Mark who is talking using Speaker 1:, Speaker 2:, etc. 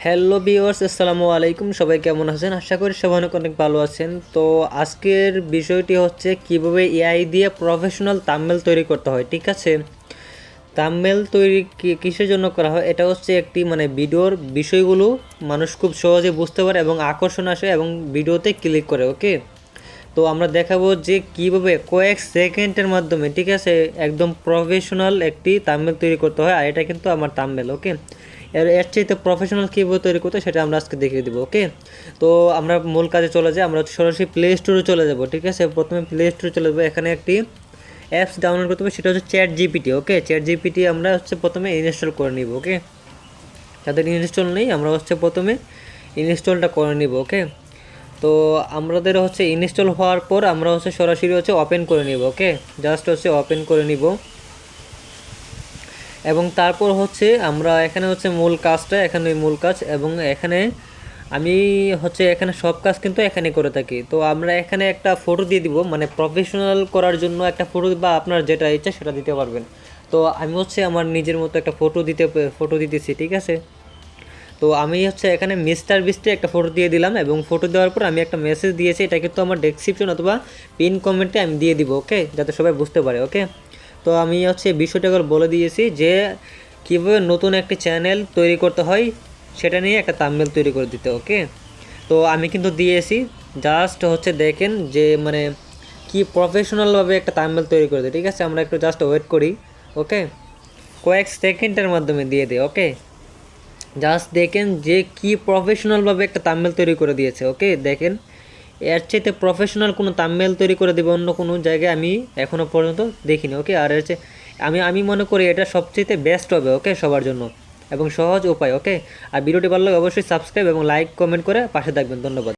Speaker 1: Hello viewers, আসসালামু আলাইকুম। সবাই কেমন আছেন? আশা করি সবাই অনেক অনেক ভালো আছেন। তো আজকের বিষয়টি হচ্ছে কিভাবে এআই দিয়ে প্রফেশনাল থাম্বনেল তৈরি করতে হয়। ঠিক আছে, থাম্বনেল তৈরি কিসের জন্য করা হয়, এটা হচ্ছে একটি ভিডিওর বিষয়গুলো মানুষ খুব সহজে বুঝতে পারে এবং আকর্ষণ আসে এবং ভিডিওতে ক্লিক করে। ওকে, তো আমরা দেখাবো যে কিভাবে কয়েক সেকেন্ডের মাধ্যমে, ঠিক আছে, একদম প্রফেশনাল একটি থাম্বনেল তৈরি করতে হয়। আর এটা কিন্তু আমার থাম্বনেল। ওকে, এর চাইতে প্রফেশনাল কীভাবে তৈরি করতে সেটা আমরা আজকে দেখিয়ে দেবো। ওকে, তো আমরা মূল কাজে চলে যাই। আমরা সরাসরি প্লে স্টোরে চলে যাব। ঠিক আছে, প্রথমে প্লে স্টোরে চলে যাবো। এখানে একটি অ্যাপস ডাউনলোড করতে হবে, সেটা হচ্ছে চ্যাট জিপিটি। ওকে, চ্যাট জিপিটি আমরা প্রথমে ইনস্টল করে নিব। ওকে, যাদের ইনস্টল নেই আমরা প্রথমে ইনস্টলটা করে নিব। ওকে, তো আমাদের ইনস্টল হওয়ার পর আমরা সরাসরি ওপেন করে নিব। ওকে, জাস্ট ওপেন করে নিব এবং তারপর আমরা এখানে মূল কাজটা, এখানে মূল কাজ, এবং এখানে আমি এখানে সব কাজ কিন্তু এখানে করে থাকি। তো আমরা এখানে একটা ফটো দিয়ে দিব, প্রফেশনাল করার জন্য একটা ফটো বা আপনার যেটা ইচ্ছা সেটা দিতে পারবেন। তো আমি আমার নিজের মতো একটা ফটো দিতেছি। ঠিক আছে, তো আমি এখানে মিস্টার বিস্টের একটা ফটো দিয়ে দিলাম এবং ফটো দেওয়ার পর আমি একটা মেসেজ দিয়েছি। এটা কিন্তু আমার ডেসক্রিপশন অথবা পিন কমেন্টে আমি দিয়ে দিব। ওকে, যাতে সবাই বুঝতে পারে। ওকে, তো আমি বিষয়টা বলে দিয়েছি যে কীভাবে নতুন একটি চ্যানেল তৈরি করতে হয় সেটা নিয়ে একটা থাম্বনেল তৈরি করে দিতে। ওকে, তো আমি কিন্তু দিয়েছি। জাস্ট দেখেন যে কি প্রফেশনালভাবে একটা থাম্বনেল তৈরি করে দিই। ঠিক আছে, আমরা একটু জাস্ট ওয়েট করি। ওকে, কয়েক সেকেন্ডের মাধ্যমে দিয়ে দিই। ওকে, জাস্ট দেখেন যে কি প্রফেশনালভাবে একটা থাম্বনেল তৈরি করে দিয়েছে। ওকে, দেখেন এর চাইতে প্রফেশনাল কোনো থাম্বনেল তৈরি করে দেবে অন্য কোনো জায়গায় আমি এখনও পর্যন্ত দেখিনি। ওকে, আর এর চেয়ে আমি মনে করি এটা সবচেয়ে বেস্ট হবে। ওকে, সবার জন্য এবং সহজ উপায়। ওকে, আর ভিডিওটি ভালো লাগে অবশ্যই সাবস্ক্রাইব এবং লাইক কমেন্ট করে পাশে থাকবেন। ধন্যবাদ।